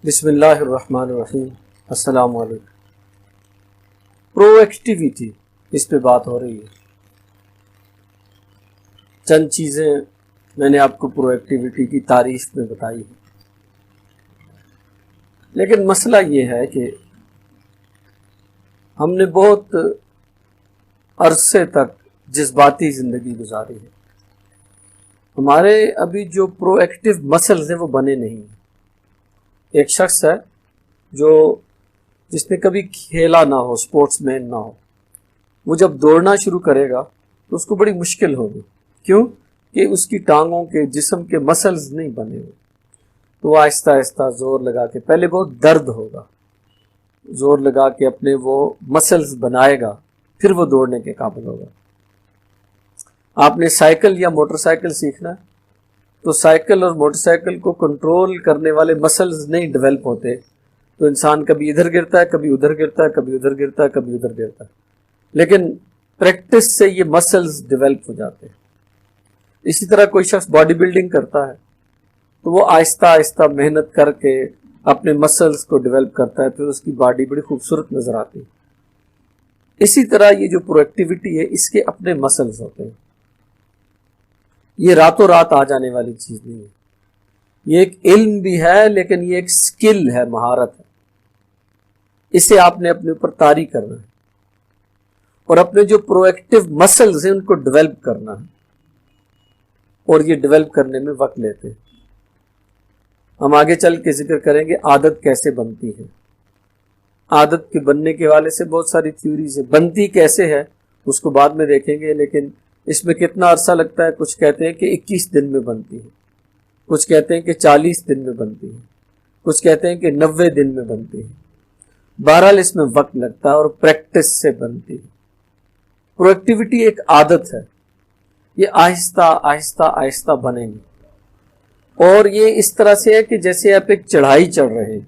بسم اللہ الرحمن الرحیم۔ السلام علیکم۔ پرو ایکٹیویٹی، اس پہ بات ہو رہی ہے۔ چند چیزیں میں نے آپ کو پرو ایکٹیویٹی کی تعریف میں بتائی ہیں، لیکن مسئلہ یہ ہے کہ ہم نے بہت عرصے تک جذباتی زندگی گزاری ہے۔ ہمارے ابھی جو پرو ایکٹیو مسلز ہیں وہ بنے نہیں ہیں۔ ایک شخص ہے جس نے کبھی کھیلا نہ ہو، سپورٹس مین نہ ہو، وہ جب دوڑنا شروع کرے گا تو اس کو بڑی مشکل ہوگی۔ کیوں؟ کہ اس کی ٹانگوں کے جسم کے مسلز نہیں بنے ہوئے، تو وہ آہستہ آہستہ زور لگا کے، پہلے بہت درد ہوگا، زور لگا کے اپنے وہ مسلز بنائے گا، پھر وہ دوڑنے کے قابل ہوگا۔ آپ نے سائیکل یا موٹر سائیکل سیکھنا ہے تو سائیکل اور موٹر سائیکل کو کنٹرول کرنے والے مسلز نہیں ڈیولپ ہوتے، تو انسان کبھی ادھر گرتا ہے، کبھی ادھر گرتا ہے، کبھی ادھر گرتا ہے، کبھی ادھر گرتا ہے، لیکن پریکٹس سے یہ مسلز ڈیولپ ہو جاتے ہیں۔ اسی طرح کوئی شخص باڈی بلڈنگ کرتا ہے تو وہ آہستہ آہستہ محنت کر کے اپنے مسلز کو ڈیولپ کرتا ہے، پھر اس کی باڈی بڑی خوبصورت نظر آتی ہے۔ اسی طرح یہ جو پرو ایکٹیویٹی ہے، اس کے اپنے مسلز ہوتے ہیں۔ یہ راتوں رات آ جانے والی چیز نہیں ہے، یہ ایک علم بھی ہے، لیکن یہ ایک سکل ہے، مہارت ہے۔ اسے آپ نے اپنے اوپر طاری کرنا ہے اور اپنے جو پرو ایکٹیو مسلز ہیں ان کو ڈیولپ کرنا ہے، اور یہ ڈیولپ کرنے میں وقت لیتے ہیں۔ ہم آگے چل کے ذکر کریں گے عادت کیسے بنتی ہے۔ عادت کے بننے کے حوالے سے بہت ساری تھیوریز ہیں، بنتی کیسے ہے اس کو بعد میں دیکھیں گے، لیکن اس میں کتنا عرصہ لگتا ہے۔ کچھ کہتے ہیں کہ 21 دن میں بنتی ہے، کچھ کہتے ہیں کہ 40 دن میں بنتی ہے، کچھ کہتے ہیں کہ 90 دن میں بنتی ہے۔ بہرحال اس میں وقت لگتا ہے اور پریکٹس سے بنتی ہے۔ پرو ایکٹیویٹی ایک عادت ہے، یہ آہستہ آہستہ آہستہ بنے گی، اور یہ اس طرح سے ہے کہ جیسے آپ ایک چڑھائی چڑھ رہے ہیں،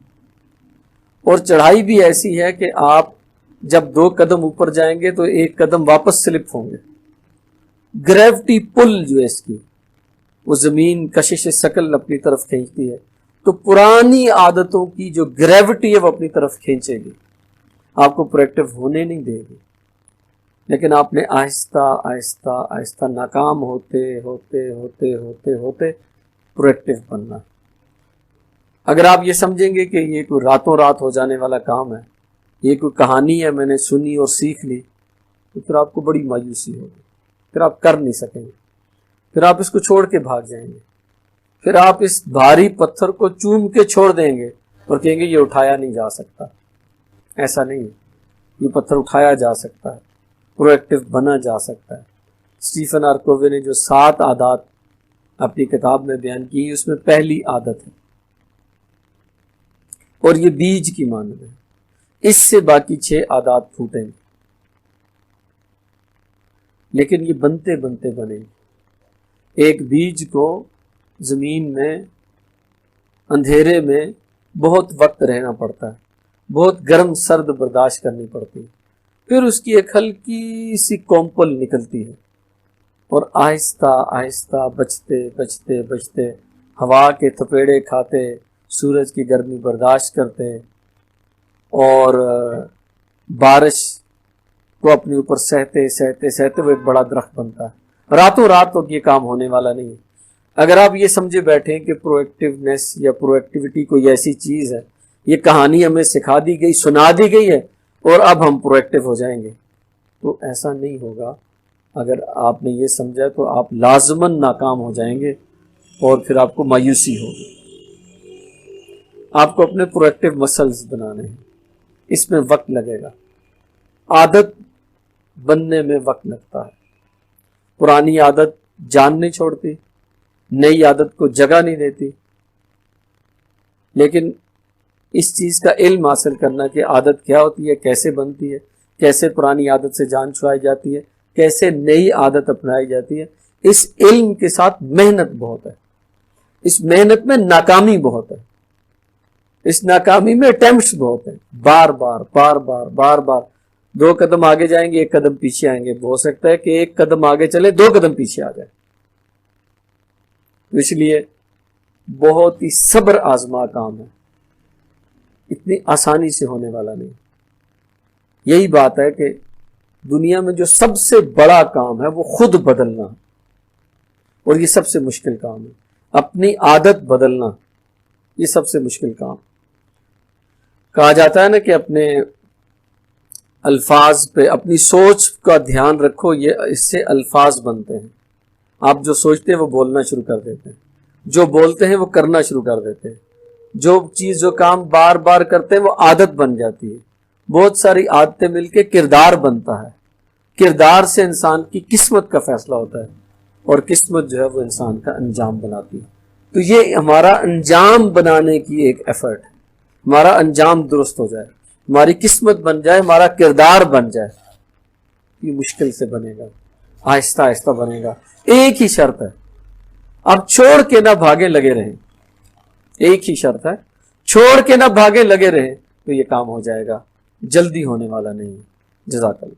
اور چڑھائی بھی ایسی ہے کہ آپ جب 2 قدم اوپر جائیں گے تو 1 قدم واپس سلپ ہوں گے۔ گریوٹی پل جو ہے اس کی، وہ زمین کشش ثقل اپنی طرف کھینچتی ہے، تو پرانی عادتوں کی جو گریوٹی ہے وہ اپنی طرف کھینچے گی، آپ کو پرو ایکٹیو ہونے نہیں دے گی۔ لیکن آپ نے آہستہ آہستہ آہستہ ناکام ہوتے ہوتے ہوتے ہوتے ہوتے پرو ایکٹیو بننا۔ اگر آپ یہ سمجھیں گے کہ یہ کوئی راتوں رات ہو جانے والا کام ہے، یہ کوئی کہانی ہے میں نے سنی اور سیکھ لی، تو پھر آپ کو بڑی مایوسی ہوگی، پھر آپ کر نہیں سکیں گے، پھر آپ اس کو چھوڑ کے بھاگ جائیں گے، پھر آپ اس بھاری پتھر کو چوم کے چھوڑ دیں گے اور کہیں گے یہ اٹھایا نہیں جا سکتا۔ ایسا نہیں ہے، یہ پتھر اٹھایا جا سکتا ہے، پرو ایکٹیو بنا جا سکتا ہے۔ اسٹیفن آر کووے نے جو 7 عادات اپنی کتاب میں بیان کی، اس میں پہلی عادت ہے، اور یہ بیج کی مانند ہے، اس سے باقی 6 عادات پھوٹیں گے، لیکن یہ بنتے بنتے بنے گی۔ ایک بیج کو زمین میں اندھیرے میں بہت وقت رہنا پڑتا ہے، بہت گرم سرد برداشت کرنی پڑتی ہے، پھر اس کی ایک ہلکی سی کومپل نکلتی ہے، اور آہستہ آہستہ بچتے بچتے بچتے ہوا کے تھپیڑے کھاتے، سورج کی گرمی برداشت کرتے، اور بارش کو اپنے اوپر سہتے سہتے سہتے وہ ایک بڑا درخت بنتا ہے۔ راتوں رات تو یہ کام ہونے والا نہیں ہے۔ اگر آپ یہ سمجھے بیٹھیں کہ پرو ایکٹیونیس یا پرو ایکٹیویٹی کوئی ایسی چیز ہے، یہ کہانی ہمیں سکھا دی گئی، سنا دی گئی ہے، اور اب ہم پرو ایکٹیو ہو جائیں گے، تو ایسا نہیں ہوگا۔ اگر آپ نے یہ سمجھا تو آپ لازماً ناکام ہو جائیں گے، اور پھر آپ کو مایوسی ہوگی۔ آپ کو اپنے پرو ایکٹیو مسلز بنانے ہیں، اس میں وقت لگے گا۔ عادت بننے میں وقت لگتا ہے۔ پرانی عادت جان نہیں چھوڑتی، نئی عادت کو جگہ نہیں دیتی، لیکن اس چیز کا علم حاصل کرنا کہ عادت کیا ہوتی ہے، کیسے بنتی ہے، کیسے پرانی عادت سے جان چھڑائی جاتی ہے، کیسے نئی عادت اپنائی جاتی ہے، اس علم کے ساتھ محنت بہت ہے۔ اس محنت میں ناکامی بہت ہے، اس ناکامی میں اٹیمپٹس بہت ہیں، بار بار بار بار بار بار 2 قدم آگے جائیں گے، 1 قدم پیچھے آئیں گے، ہو سکتا ہے کہ 1 قدم آگے چلے، 2 قدم پیچھے آ جائے۔ اس لیے بہت ہی صبر آزما کام ہے، اتنی آسانی سے ہونے والا نہیں. یہی بات ہے کہ دنیا میں جو سب سے بڑا کام ہے وہ خود بدلنا، اور یہ سب سے مشکل کام ہے. اپنی عادت بدلنا یہ سب سے مشکل کام. کہا جاتا ہے نا کہ اپنے الفاظ پہ، اپنی سوچ کا دھیان رکھو، یہ اس سے الفاظ بنتے ہیں. آپ جو سوچتے ہیں وہ بولنا شروع کر دیتے ہیں، جو بولتے ہیں وہ کرنا شروع کر دیتے ہیں، جو چیز جو کام بار بار کرتے ہیں وہ عادت بن جاتی ہے. بہت ساری عادتیں مل کے کردار بنتا ہے. کردار سے انسان کی قسمت کا فیصلہ ہوتا ہے، اور قسمت جو ہے وہ انسان کا انجام بناتی ہے. تو یہ ہمارا انجام بنانے کی ایک ایفرٹ ہے. ہمارا انجام درست ہو جائے، ہماری قسمت بن جائے، ہمارا کردار بن جائے. یہ مشکل سے بنے گا، آہستہ آہستہ بنے گا. ایک ہی شرط ہے، اب چھوڑ کے نہ بھاگے لگے رہیں. ایک ہی شرط ہے، چھوڑ کے نہ بھاگے لگے رہیں تو یہ کام ہو جائے گا. جلدی ہونے والا نہیں ہے. جزاک اللہ.